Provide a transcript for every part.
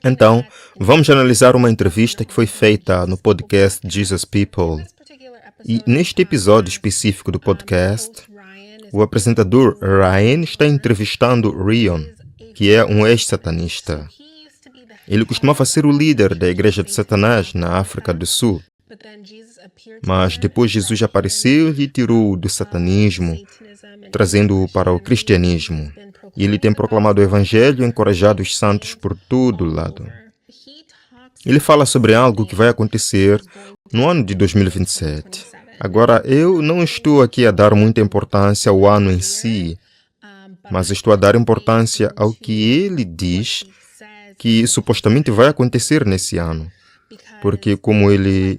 Então, vamos analisar uma entrevista que foi feita no podcast Jesus People. E neste episódio específico do podcast, o apresentador Ryan está entrevistando Rion, que é um ex-satanista. Ele costumava ser o líder da Igreja de Satanás na África do Sul. Mas depois Jesus apareceu e tirou-o do satanismo, trazendo-o para o cristianismo. E ele tem proclamado o Evangelho e encorajado os santos por todo lado. Ele fala sobre algo que vai acontecer no ano de 2027. Agora, eu não estou aqui a dar muita importância ao ano em si, mas estou a dar importância ao que ele diz que supostamente vai acontecer nesse ano. Porque como ele...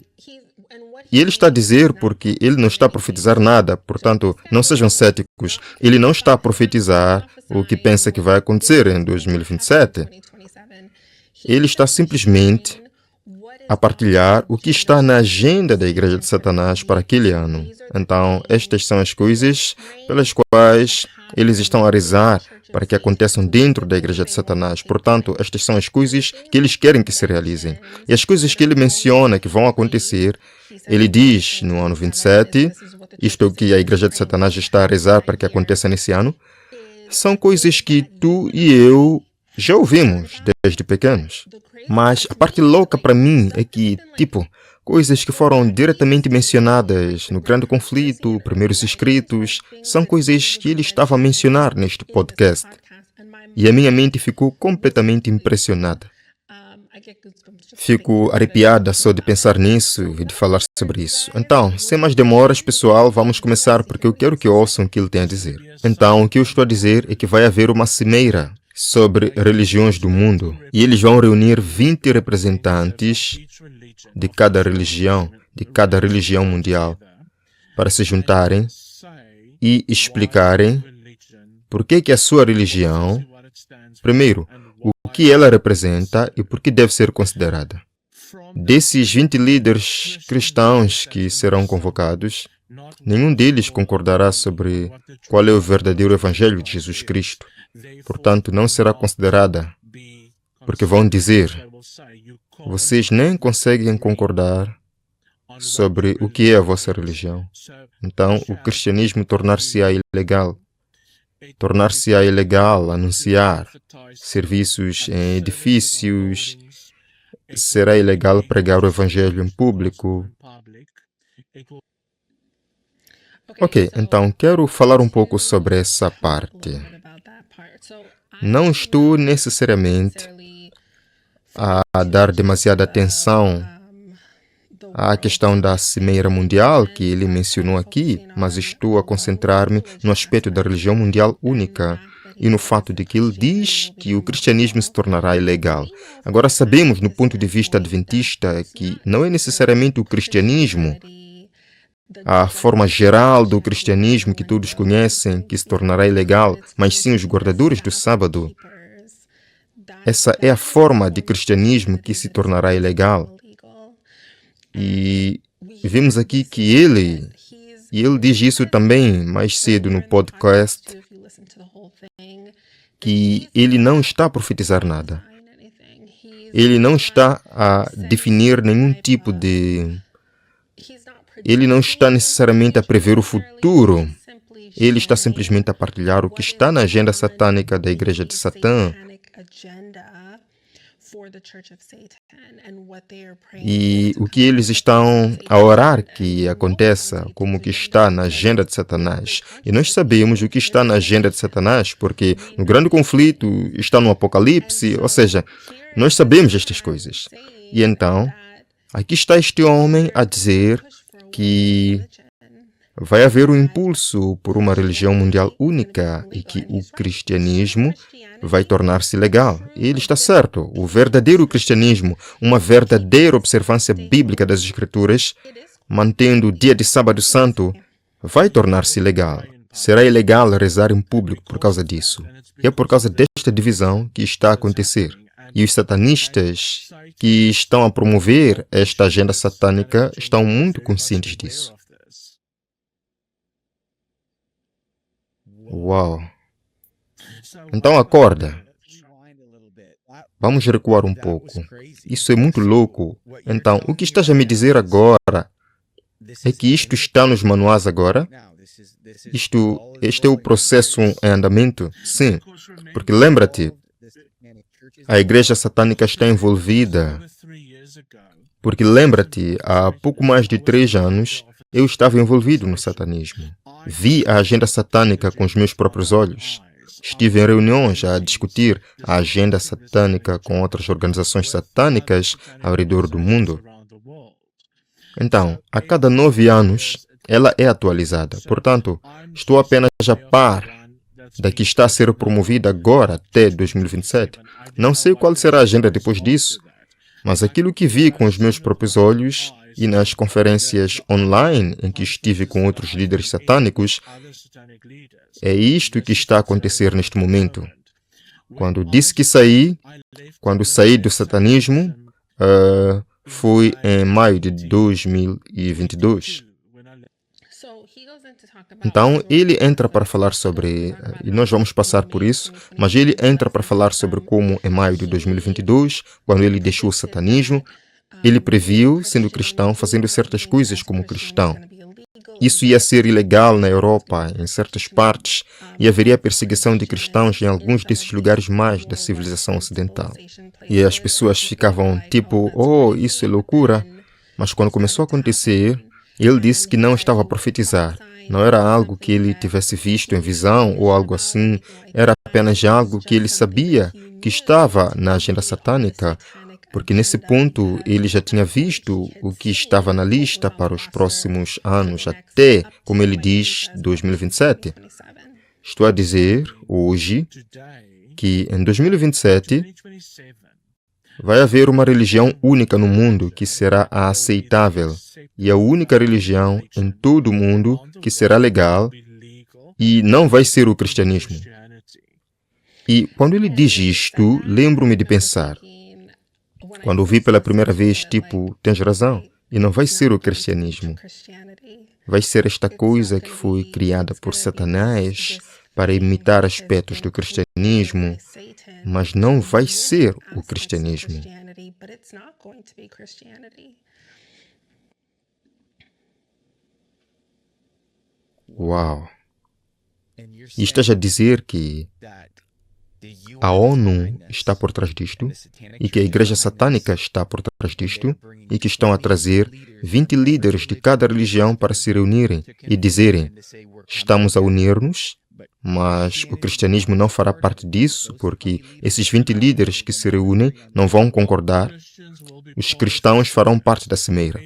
E ele está a dizer porque ele não está a profetizar nada, portanto, não sejam céticos. Ele não está a profetizar o que pensa que vai acontecer em 2027. Ele está simplesmente a partilhar o que está na agenda da Igreja de Satanás para aquele ano. Então, estas são as coisas pelas quais eles estão a rezar para que aconteçam dentro da Igreja de Satanás. Portanto, estas são as coisas que eles querem que se realizem. E as coisas que ele menciona que vão acontecer, ele diz no ano 27, isto é o que a Igreja de Satanás está a rezar para que aconteça nesse ano, são coisas que tu e eu já ouvimos desde pequenos. Mas a parte louca para mim é que, coisas que foram diretamente mencionadas no Grande Conflito, Primeiros Escritos, são coisas que ele estava a mencionar neste podcast. E a minha mente ficou completamente impressionada. Fico arrepiada só de pensar nisso e de falar sobre isso. Então, sem mais demoras, pessoal, vamos começar porque eu quero que ouçam o que ele tem a dizer. Então, o que eu estou a dizer é que vai haver uma cimeira sobre religiões do mundo e eles vão reunir 20 representantes de cada religião mundial, para se juntarem e explicarem por que a sua religião, primeiro, o que ela representa e por que deve ser considerada. Desses 20 líderes cristãos que serão convocados, nenhum deles concordará sobre qual é o verdadeiro Evangelho de Jesus Cristo. Portanto, não será considerada, porque vão dizer: vocês nem conseguem concordar sobre o que é a vossa religião. Então, o cristianismo tornar-se-á ilegal. Tornar-se-á ilegal anunciar serviços em edifícios, será ilegal pregar o evangelho em público. Ok, então quero falar um pouco sobre essa parte. Não estou necessariamente a dar demasiada atenção à questão da Cimeira Mundial que ele mencionou aqui, mas estou a concentrar-me no aspecto da religião mundial única e no fato de que ele diz que o cristianismo se tornará ilegal. Agora sabemos, no ponto de vista adventista, que não é necessariamente o cristianismo, a forma geral do cristianismo que todos conhecem, que se tornará ilegal, mas sim os guardadores do sábado. Essa é a forma de cristianismo que se tornará ilegal. E vimos aqui que ele diz isso também mais cedo no podcast, que ele não está a profetizar nada. Ele não está a definir nenhum tipo de... Ele não está necessariamente a prever o futuro. Ele está simplesmente a partilhar o que está na agenda satânica da Igreja de Satã. E o que eles estão a orar que aconteça, como que está na agenda de Satanás. E nós sabemos o que está na agenda de Satanás, porque no Grande Conflito está no Apocalipse, ou seja, nós sabemos estas coisas. E então, aqui está este homem a dizer que vai haver um impulso por uma religião mundial única e que o cristianismo vai tornar-se legal. E ele está certo. O verdadeiro cristianismo, uma verdadeira observância bíblica das Escrituras, mantendo o dia de sábado santo, vai tornar-se legal. Será ilegal rezar em público por causa disso. E é por causa desta divisão que está a acontecer. E os satanistas que estão a promover esta agenda satânica estão muito conscientes disso. Uau! Então acorda. Vamos recuar um pouco. Isso é muito louco. Então, o que estás a me dizer agora é que isto está nos manuais agora? Este é o processo em andamento? Sim, porque lembra-te, a igreja satânica está envolvida. Porque lembra-te, há pouco mais de 3 anos, eu estava envolvido no satanismo. Vi a agenda satânica com os meus próprios olhos. Estive em reuniões a discutir a agenda satânica com outras organizações satânicas ao redor do mundo. Então, a cada 9 anos, ela é atualizada. Portanto, estou apenas a par da que está a ser promovida agora até 2027. Não sei qual será a agenda depois disso, mas aquilo que vi com os meus próprios olhos e nas conferências online em que estive com outros líderes satânicos, é isto que está a acontecer neste momento. Quando disse que quando saí do satanismo, foi em maio de 2022. Então, ele entra para falar sobre, e nós vamos passar por isso, mas ele entra para falar sobre como em maio de 2022, quando ele deixou o satanismo, ele previu, sendo cristão, fazendo certas coisas como cristão. Isso ia ser ilegal na Europa, em certas partes, e haveria perseguição de cristãos em alguns desses lugares mais da civilização ocidental. E as pessoas ficavam tipo, oh, isso é loucura. Mas quando começou a acontecer, ele disse que não estava a profetizar. Não era algo que ele tivesse visto em visão ou algo assim. Era apenas algo que ele sabia que estava na agenda satânica, porque nesse ponto ele já tinha visto o que estava na lista para os próximos anos, até, como ele diz, 2027. Estou a dizer, hoje, que em 2027 vai haver uma religião única no mundo que será a aceitável e a única religião em todo o mundo que será legal e não vai ser o cristianismo. E quando ele diz isto, lembro-me de pensar, quando ouvi pela primeira vez, tipo, tens razão, e não vai ser o cristianismo. Vai ser esta coisa que foi criada por Satanás para imitar aspectos do cristianismo, mas não vai ser o cristianismo. Uau! E estás a dizer que a ONU está por trás disto e que a igreja satânica está por trás disto e que estão a trazer 20 líderes de cada religião para se reunirem e dizerem, estamos a unir-nos, mas o cristianismo não fará parte disso porque esses 20 líderes que se reúnem não vão concordar. Os cristãos farão parte da cimeira.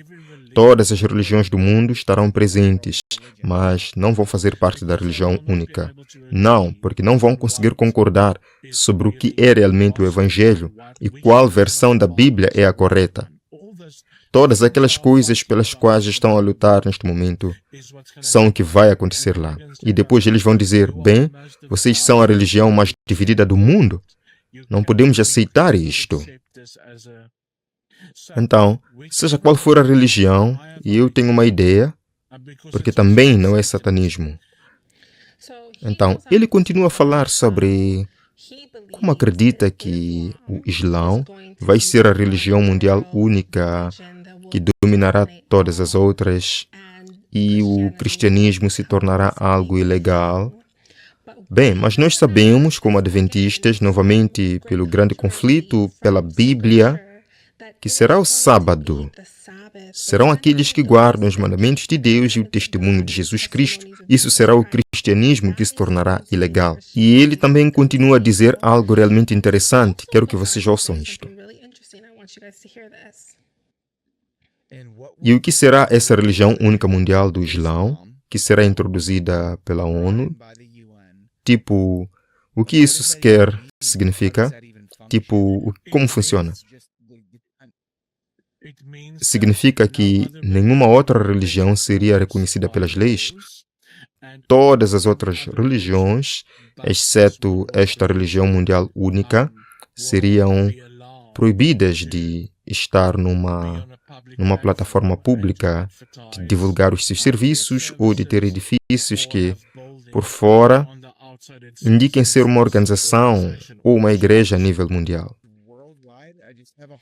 Todas as religiões do mundo estarão presentes, mas não vão fazer parte da religião única. Não, porque não vão conseguir concordar sobre o que é realmente o Evangelho e qual versão da Bíblia é a correta. Todas aquelas coisas pelas quais estão a lutar neste momento são o que vai acontecer lá. E depois eles vão dizer, bem, vocês são a religião mais dividida do mundo. Não podemos aceitar isto. Então, seja qual for a religião, e eu tenho uma ideia, porque também não é satanismo. Então, ele continua a falar sobre como acredita que o Islão vai ser a religião mundial única que dominará todas as outras e o cristianismo se tornará algo ilegal. Bem, mas nós sabemos, como adventistas, novamente pelo grande conflito, pela Bíblia, que será o sábado. Serão aqueles que guardam os mandamentos de Deus e o testemunho de Jesus Cristo. Isso será o cristianismo que se tornará ilegal. E ele também continua a dizer algo realmente interessante. Quero que vocês ouçam isto. E o que será essa religião única mundial do Islão, que será introduzida pela ONU? Tipo, o que isso sequer significa? Tipo, como funciona? Significa que nenhuma outra religião seria reconhecida pelas leis. Todas as outras religiões, exceto esta religião mundial única, seriam proibidas de estar numa plataforma pública, de divulgar os seus serviços ou de ter edifícios que, por fora, indiquem ser uma organização ou uma igreja a nível mundial.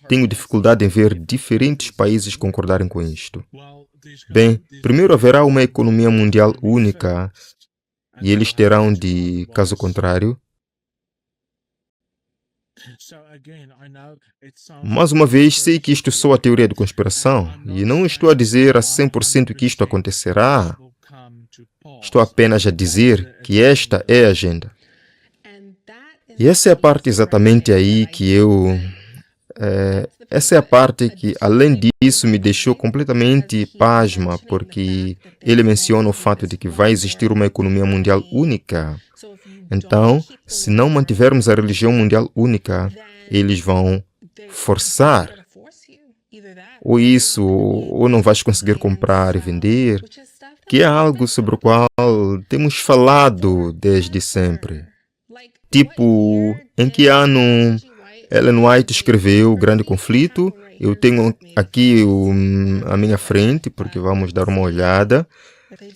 Tenho dificuldade em ver diferentes países concordarem com isto. Bem, primeiro haverá uma economia mundial única e eles terão de, caso contrário. Mais uma vez, sei que isto soa a teoria de conspiração e não estou a dizer a 100% que isto acontecerá. Estou apenas a dizer que esta é a agenda. E essa é a parte exatamente aí que essa é a parte que, além disso, me deixou completamente pasma, porque ele menciona o fato de que vai existir uma economia mundial única. Então, se não mantivermos a religião mundial única, eles vão forçar. Ou isso, ou não vais conseguir comprar e vender, que é algo sobre o qual temos falado desde sempre. Tipo, em que ano Ellen White escreveu O Grande Conflito? Eu tenho aqui à minha frente, porque vamos dar uma olhada.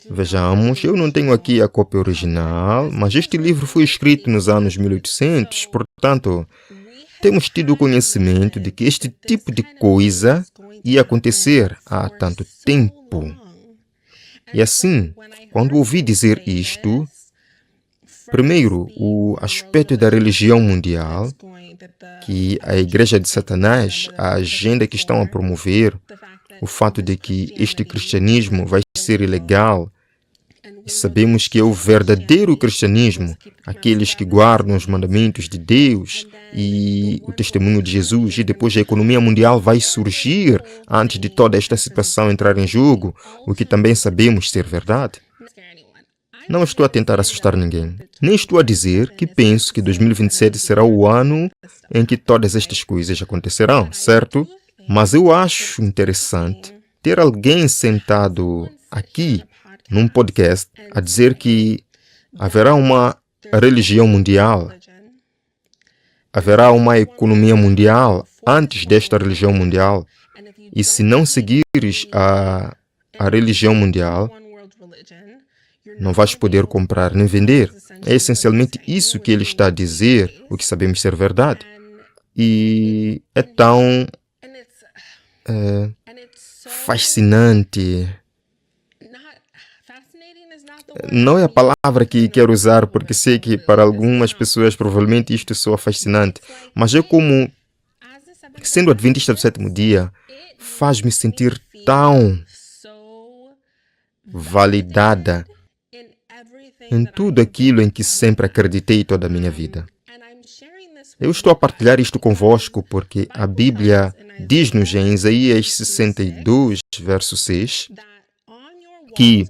Vejamos, eu não tenho aqui a cópia original, mas este livro foi escrito nos anos 1800, portanto, temos tido conhecimento de que este tipo de coisa ia acontecer há tanto tempo. E assim, quando ouvi dizer isto, primeiro, o aspecto da religião mundial, que a Igreja de Satanás, a agenda que estão a promover, o fato de que este cristianismo vai ser ilegal, e sabemos que é o verdadeiro cristianismo, aqueles que guardam os mandamentos de Deus e o testemunho de Jesus, e depois a economia mundial vai surgir antes de toda esta situação entrar em jogo, o que também sabemos ser verdade. Não estou a tentar assustar ninguém. Nem estou a dizer que penso que 2027 será o ano em que todas estas coisas acontecerão, certo? Mas eu acho interessante ter alguém sentado aqui num podcast a dizer que haverá uma religião mundial, haverá uma economia mundial antes desta religião mundial, e se não seguires a religião mundial, não vais poder comprar nem vender. É essencialmente isso que ele está a dizer, o que sabemos ser verdade. E é tão fascinante. Não é a palavra que quero usar, porque sei que para algumas pessoas provavelmente isto soa fascinante, mas é como, sendo adventista do sétimo dia, faz-me sentir tão validada em tudo aquilo em que sempre acreditei toda a minha vida. Eu estou a partilhar isto convosco porque a Bíblia diz-nos em Isaías 62, verso 6, que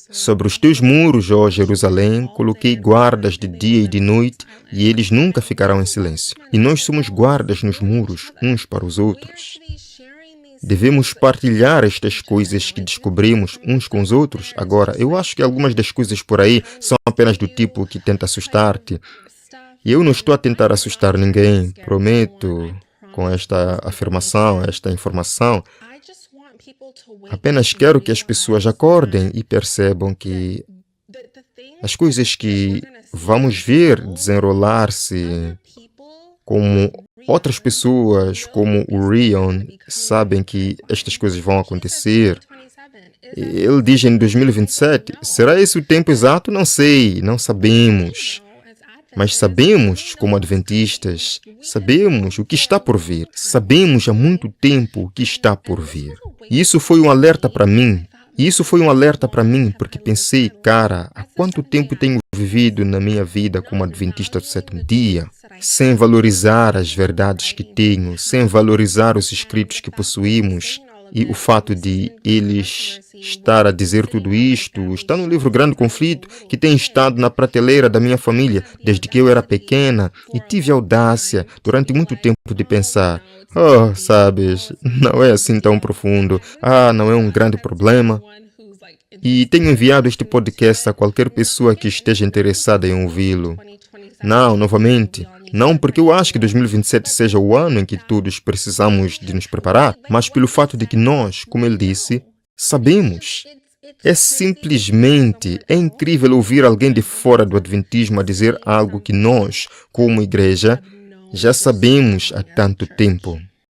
sobre os teus muros, ó Jerusalém, coloquei guardas de dia e de noite, e eles nunca ficarão em silêncio. E nós somos guardas nos muros, uns para os outros. Devemos partilhar estas coisas que descobrimos uns com os outros. Agora, eu acho que algumas das coisas por aí são apenas do tipo que tenta assustar-te. E eu não estou a tentar assustar ninguém, prometo, com esta afirmação, esta informação. Apenas quero que as pessoas acordem e percebam que as coisas que vamos ver desenrolar-se, como outras pessoas, como o Rion, sabem que estas coisas vão acontecer. Ele diz em 2027, será esse o tempo exato? Não sei, não sabemos. Mas sabemos, como adventistas, sabemos o que está por vir. Sabemos há muito tempo o que está por vir. E isso foi um alerta para mim. Porque pensei, cara, há quanto tempo tenho vivido na minha vida como adventista do sétimo dia, sem valorizar as verdades que tenho, sem valorizar os escritos que possuímos. E o fato de eles estar a dizer tudo isto está no livro Grande Conflito, que tem estado na prateleira da minha família desde que eu era pequena, e tive a audácia durante muito tempo de pensar, sabes, não é assim tão profundo, não é um grande problema. E tenho enviado este podcast a qualquer pessoa que esteja interessada em ouvi-lo. Não, novamente, não porque eu acho que 2027 seja o ano em que todos precisamos de nos preparar, mas pelo fato de que nós, como ele disse, sabemos. É incrível ouvir alguém de fora do adventismo a dizer algo que nós, como igreja, já sabemos há tanto tempo.